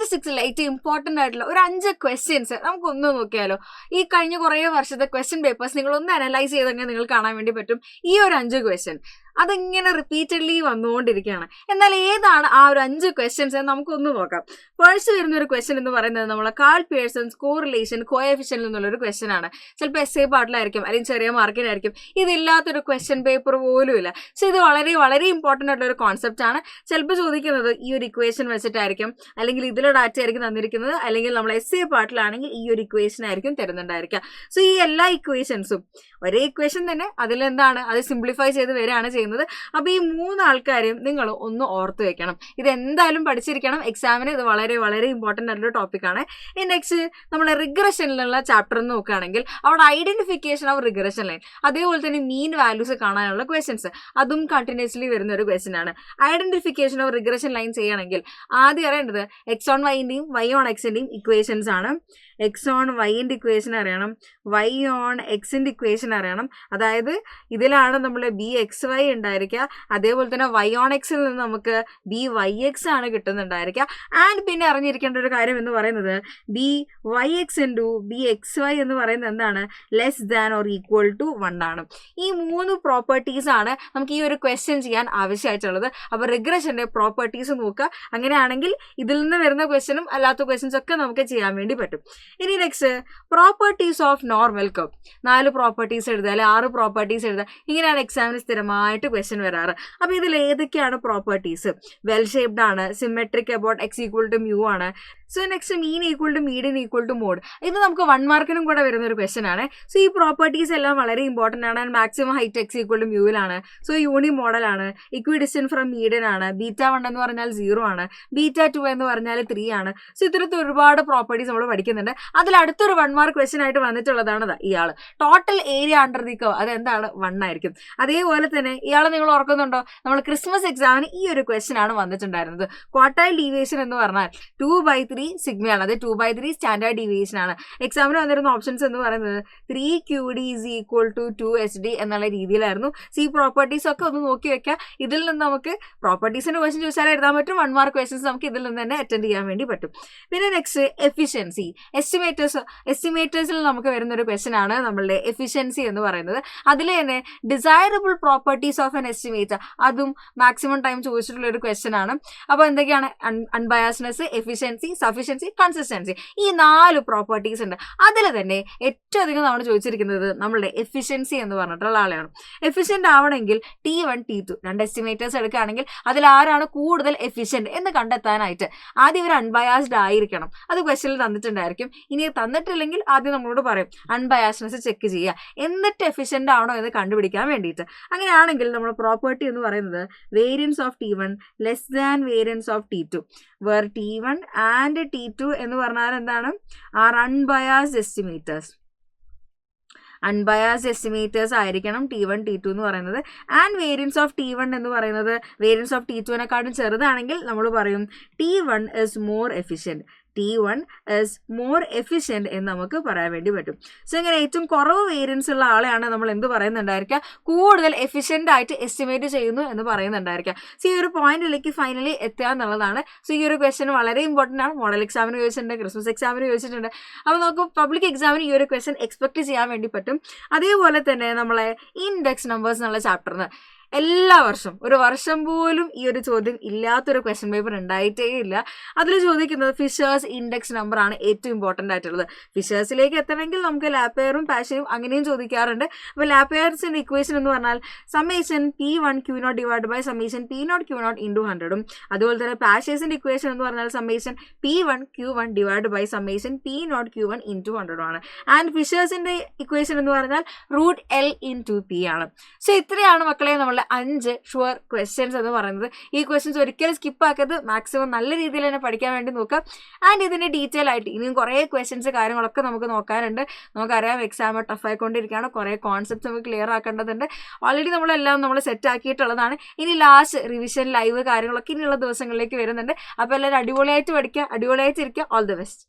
സ്റ്റാറ്റിസ്റ്റിക്സിൽ ഏറ്റവും ഇമ്പോർട്ടൻ്റ് ആയിട്ടുള്ള ഒരു 5 ക്വസ്റ്റ്യൻസ് നമുക്കൊന്ന് നോക്കിയാലോ. ഈ കഴിഞ്ഞ കുറേ വർഷത്തെ ക്വസ്റ്റ്യൻ പേപ്പേഴ്സ് നിങ്ങളൊന്ന് അനലൈസ് ചെയ്തെങ്കിൽ നിങ്ങൾക്ക് കാണാൻ വേണ്ടി പറ്റും ഈ ഒരു 5 ക്വസ്റ്റ്യൻ അതിങ്ങനെ റിപ്പീറ്റഡ്ലി വന്നുകൊണ്ടിരിക്കുകയാണ്. എന്നാൽ ഏതാണ് ആ ഒരു 5 ക്വസ്റ്റ്യൻസ് എന്ന് നമുക്കൊന്ന് നോക്കാം. ഫസ്റ്റ് വരുന്ന ഒരു ക്വസ്റ്റ്യൻ എന്ന് പറയുന്നത് നമ്മളെ കാൾ പിയേഴ്സൺസ് കോറിലേഷൻ കോഎഫിഷ്യന്റ് എന്നുള്ളൊരു ക്വസ്റ്റ്യൻ ആണ്. ചിലപ്പോൾ essay പാർട്ടിലായിരിക്കും, അല്ലെങ്കിൽ ചെറിയ മാർക്കിനായിരിക്കും. ഇതില്ലാത്തൊരു ക്വസ്റ്റ്യൻ പേപ്പർ പോലും ഇല്ല. പക്ഷെ ഇത് വളരെ വളരെ ഇമ്പോർട്ടൻ്റ് ആയിട്ടുള്ള ഒരു കോൺസെപ്റ്റ് ആണ്. ചിലപ്പോൾ ചോദിക്കുന്നത് ഈ ഒരു ഇക്വേഷൻ വെച്ചിട്ടായിരിക്കും, അല്ലെങ്കിൽ ഇതിലെ ഡാറ്റ ആയിരിക്കും തന്നിരിക്കുന്നത്, അല്ലെങ്കിൽ നമ്മൾ essay പാർട്ടിലാണെങ്കിൽ ഈ ഒരു ഇക്വേഷൻ ആയിരിക്കും തരുന്നുണ്ടായിരിക്കുക. സോ ഈ എല്ലാ ഇക്വേഷൻസും ഒരേ ഇക്വേഷൻ തന്നെ അതിലെന്താണ് അത് സിംപ്ലിഫൈ ചെയ്ത് വരികയാണ് ചെയ്യുന്നത്. അപ്പോൾ ഈ 3 ആൾക്കാരെയും നിങ്ങൾ ഒന്ന് ഓർത്ത് വെക്കണം. ഇത് എന്തായാലും പഠിച്ചിരിക്കണം. എക്സാമിന് ഇത് വളരെ വളരെ ഇമ്പോർട്ടൻ്റ് ആയിട്ടുള്ള ടോപ്പിക്കാണ്. ഈ നെക്സ്റ്റ് നമ്മൾ റിഗ്രഷനിലുള്ള ചാപ്റ്റർ നോക്കുകയാണെങ്കിൽ അവിടെ ഐഡന്റിഫിക്കേഷൻ ഓഫ് റിഗ്രഷൻ ലൈൻ, അതേപോലെ തന്നെ മീൻ വാല്യൂസ് കാണാനുള്ള ക്വസ്റ്റ്യൻസ്, അതും കണ്ടിന്യൂസ്ലി വരുന്ന ഒരു ക്വസ്റ്റ്യൻ ആണ്. ഐഡന്റിഫിക്കേഷൻ ഓഫ് റിഗ്രഷൻ ലൈൻ ചെയ്യണമെങ്കിൽ ആദ്യം അറിയേണ്ടത് എക്സ് ഓൺ വൈൻ്റെയും വൈ ഓൺ എക്സിൻ്റെയും ഇക്വേഷൻസ് ആണ്. എക്സ് ഓൺ വൈൻ്റെ ഇക്വേഷൻ അറിയണം, വൈ ഓൺ എക്സിൻ്റെ ഇക്വേഷൻ അറിയണം. അതായത് ഇതിലാണ് നമ്മൾ ബി എക്സ് വൈ ഉണ്ടായിരിക്കുക, അതേപോലെ തന്നെ വൈ ഓൺ എക്സിൽ നിന്ന് നമുക്ക് ബി വൈ എക്സ് ആണ് കിട്ടുന്നുണ്ടായിരിക്കുക. ആൻഡ് പിന്നെ അറിഞ്ഞിരിക്കേണ്ട ഒരു കാര്യം എന്ന് പറയുന്നത് B Y X into B X Y എന്ന് പറയുന്നത് എന്താണ്, less than or equal to 1 ആണ്. ഈ 3 പ്രോപ്പർട്ടീസ് ആണ് നമുക്ക് ഈ ഒരു ക്വസ്റ്റ്യൻ ചെയ്യാൻ ആവശ്യമായിട്ടുള്ളത്. അപ്പോൾ റിഗ്രഷൻ്റെ പ്രോപ്പർട്ടീസ് നോക്കുക. അങ്ങനെയാണെങ്കിൽ ഇതിൽ നിന്ന് വരുന്ന ക്വസ്റ്റ്യനും അല്ലാത്ത ക്വസ്റ്റ്യൻസ് ഒക്കെ നമുക്ക് ചെയ്യാൻ വേണ്ടി പറ്റും. ഇനി next properties of normal curve, 4 properties എഴുതുക, അല്ലെ 6 പ്രോപ്പർട്ടീസ് എഴുതുക. ഇങ്ങനെയാണ് എക്സാമിന് സ്ഥിരമായിട്ട് ക്വസ്റ്റ്യൻ വരാറ്. അപ്പോൾ ഇതിൽ ഏതൊക്കെയാണ് പ്രോപ്പർട്ടീസ്? വെൽ ഷേപ്ഡ് ആണ്, symmetric about x equal to mu ആണ്. So next mean equal to median equal to mode. ഇത് നമുക്ക് 1 മാർക്കിനും കൂടെ വരുന്ന ഒരു ക്വസ്റ്റ്യൻ ആണ്. സോ ഈ പ്രോപ്പർട്ടീസ് എല്ലാം വളരെ ഇമ്പോർട്ടൻ്റ് ആണ്. Maximum height x equal to മ്യൂവിലാണ്. സോ യൂണി മോഡലാണ്, ഇക്വി ഡിസ്റ്റൻസ് ഫ്രം മീഡിയൻ ആണ്, β1 എന്ന് പറഞ്ഞാൽ 0 ആണ്, β2 എന്ന് പറഞ്ഞാൽ 3 ആണ്. സോ ഇത്തരത്തിൽ ഒരുപാട് പ്രോപ്പർട്ടീസ് നമ്മൾ പഠിക്കുന്നുണ്ട്. അതിൽ അടുത്തൊരു 1 മാർക്ക് ക്വസ്റ്റ്യൻ ആയിട്ട് വന്നിട്ടുള്ളതാണ് ഇയാൾ. Total area under the curve അതെന്താണ്, 1 ആയിരിക്കും. അതേപോലെ തന്നെ ഇയാളെ നിങ്ങൾ ഓർക്കുന്നുണ്ടോ, നമ്മൾ ക്രിസ്മസ് എക്സാമിന് ഈ ഒരു ക്വസ്റ്റ്യൻ ആണ് വന്നിട്ടുണ്ടായിരുന്നത്. ക്വാർട്ടൈൽ ഡീവിയേഷൻ എന്ന് പറഞ്ഞാൽ 2/3 സിഗ്മയാണ്, അത് 2/3 സ്റ്റാൻഡേർഡ് ഡീവിയേഷൻ ആണ്. എക്സാമിന് വന്നിരുന്ന ഓപ്ഷൻസ് എന്ന് പറയുന്നത് 3QD is equal to 2HD എന്നുള്ള രീതിയിലായിരുന്നു. ഈ പ്രോപ്പർട്ടീസ് ഒക്കെ ഒന്ന് നോക്കി വെക്കുക. ഇതിൽ നിന്ന് നമുക്ക് പ്രോപ്പർട്ടീസിന്റെ ക്വസ്റ്റ്യൻ ചോദിച്ചാൽ എഴുതാൻ പറ്റും. 1 മാർക്ക് ക്വസ്റ്റ്യൻസ് നമുക്ക് ഇതിൽ നിന്ന് തന്നെ അറ്റൻഡ് ചെയ്യാൻ വേണ്ടി പറ്റും. പിന്നെ നെക്സ്റ്റ് എഫിഷ്യൻസി, എസ്റ്റിമേറ്റേഴ്സിൽ നമുക്ക് വരുന്ന ഒരു ക്വസ്റ്റ്യൻ ആണ് നമ്മളുടെ എഫിഷ്യൻസി എന്ന് പറയുന്നത്. അതിൽ തന്നെ desirable properties of N estimator, അതും മാക്സിമം ടൈം ചോദിച്ചിട്ടുള്ള ഒരു ക്വസ്റ്റ്യൻ ആണ്. അപ്പോൾ എന്തൊക്കെയാണ്, അൺബയാസ്നെസ്, എഫിഷ്യൻസി, സഫിഷ്യൻസി, കൺസിസ്റ്റൻസി, ഈ 4 പ്രോപ്പർട്ടീസ് ഉണ്ട്. അതിൽ തന്നെ ഏറ്റവും അധികം നമ്മൾ ചോദിച്ചിരിക്കുന്നത് നമ്മളുടെ എഫിഷ്യൻസി എന്ന് പറഞ്ഞിട്ടുള്ള ആളെയാണ്. എഫിഷ്യൻ്റ് ആവണമെങ്കിൽ T1 T2 2 എസ്റ്റിമേറ്റേഴ്സ് എടുക്കുകയാണെങ്കിൽ അതിൽ ആരാണ് കൂടുതൽ എഫിഷ്യൻറ്റ് എന്ന് കണ്ടെത്താനായിട്ട് ആദ്യം ഇവർ അൺബയാസ്ഡ് ആയിരിക്കണം. അത് ക്വസ്റ്റ്യനിൽ തന്നിട്ടുണ്ടായിരിക്കും. ഇനി തന്നിട്ടില്ലെങ്കിൽ ആദ്യം നമ്മളോട് പറയും അൺബയാസ്നെസ് ചെക്ക് ചെയ്യുക, എന്നിട്ട് എഫിഷ്യൻ്റ് ആണോ എന്ന് കണ്ടുപിടിക്കാൻ വേണ്ടിയിട്ട്. അങ്ങനെയാണെങ്കിൽ നമ്മുടെ പ്രോപ്പർട്ടി എന്ന് പറയുന്നത് variance of T1 less than variance of T2, where T1 and T2 എന്ന് പറഞ്ഞാൽ എന്താണ്, are unbiased estimators. Unbiased estimators ആയിരിക്കണം T1 T2 എന്ന് പറയുന്നത്. ആൻഡ് വേരിയൻസ് ഓഫ് T1 എന്ന് പറയുന്നത് വേരിയൻസ് ഓഫ് T2നെക്കാളും ചെറുതാണെങ്കിൽ നമ്മൾ പറയും T1 is more efficient. T1 is more efficient എന്ന് നമുക്ക് പറയാൻ വേണ്ടി പറ്റും. സോ ഇങ്ങനെ ഏറ്റവും കുറവ് വേരിയൻസ് ഉള്ള ആളെയാണ് നമ്മൾ എന്ത് പറയുന്നുണ്ടായിരിക്കുക, കൂടുതൽ എഫിഷ്യൻ്റ് ആയിട്ട് എസ്റ്റിമേറ്റ് ചെയ്യുന്നു എന്ന് പറയുന്നുണ്ടായിരിക്കുക. സോ ഈ ഒരു പോയിന്റിലേക്ക് ഫൈനലി എത്തുക എന്നുള്ളതാണ്. സോ ഈ ഒരു ക്വസ്റ്റ്യൻ വളരെ ഇമ്പോർട്ടൻ്റ് ആണ്. മോഡൽ എക്സാമിന് ചോദിച്ചിട്ടുണ്ട്, ക്രിസ്മസ് എക്സാമിന് ചോദിച്ചിട്ടുണ്ട്. അപ്പോൾ നമുക്ക് പബ്ലിക് എക്സാമിന് ഈ ഒരു ക്വസ്റ്റ്യൻ എക്സ്പെക്ട് ചെയ്യാൻ വേണ്ടി പറ്റും. അതേപോലെ തന്നെ നമ്മളെ ഇൻഡെക്സ് നമ്പേഴ്സ് എന്നുള്ള ചാപ്റ്ററിന് എല്ലാ വർഷവും ഒരു വർഷം പോലും ഈ ഒരു ചോദ്യം ഇല്ലാത്തൊരു ക്വസ്റ്റ്യൻ പേപ്പർ ഉണ്ടായിട്ടേ ഇല്ല. അതിൽ ചോദിക്കുന്നത് ഫിഷേഴ്സ് ഇൻഡെക്സ് നമ്പർ ആണ് ഏറ്റവും ഇമ്പോർട്ടൻ്റ് ആയിട്ടുള്ളത്. ഫിഷേഴ്സിലേക്ക് എത്തണമെങ്കിൽ നമുക്ക് ലാപ്പയറും പാഷയും അങ്ങനെയും ചോദിക്കാറുണ്ട്. അപ്പോൾ ലാപ്പയർസിൻ്റെ ഇക്വേഷൻ എന്ന് പറഞ്ഞാൽ summation P1 Q0 divide by summation P0 Q0 into 100ഉം, അതുപോലെ തന്നെ പാഷേഴ്സിൻ്റെ ഇക്വേഷൻ എന്ന് പറഞ്ഞാൽ summation P1 Q1 divide by summation P0 Q1 into 100ഉം ആണ്. ആൻഡ് ഫിഷേഴ്സിൻ്റെ ഇക്വേഷൻ എന്ന് പറഞ്ഞാൽ √L ഇൻറ്റു P ആണ്. സോ ഇത്രയാണ് മക്കളെ നമ്മളുടെ 5 ഷുവർ ക്വസ്റ്റ്യൻസ് എന്ന് പറയുന്നത്. ഈ ക്വസ്റ്റ്യൻസ് ഒരിക്കലും സ്കിപ്പ് ആക്കരുത്. മാക്സിമം നല്ല രീതിയിൽ തന്നെ പഠിക്കാൻ വേണ്ടി നോക്കുക. ആൻഡ് ഇതിൻ്റെ ഡീറ്റെയിൽ ആയിട്ട് ഇനിയും കുറേ ക്വസ്റ്റ്യൻസ് കാര്യങ്ങളൊക്കെ നമുക്ക് നോക്കാനുണ്ട്. നമുക്കറിയാം എക്സാം ടഫായിക്കൊണ്ടിരിക്കുകയാണ്. കുറേ കോൺസെപ്റ്റ്സ് നമുക്ക് ക്ലിയർ ആക്കേണ്ടതുണ്ട്. ഓൾറെഡി നമ്മളെല്ലാം നമ്മൾ സെറ്റ് ആക്കിയിട്ടുള്ളതാണ്. ഇനി ലാസ്റ്റ് റിവിഷൻ ലൈവ് കാര്യങ്ങളൊക്കെ ഇനിയുള്ള ദിവസങ്ങളിലേക്ക് വരുന്നുണ്ട്. അപ്പോൾ എല്ലാവരും അടിപൊളിയായിട്ട് പഠിക്കുക, അടിപൊളിയായിട്ട് ഇരിക്കുക. All the best.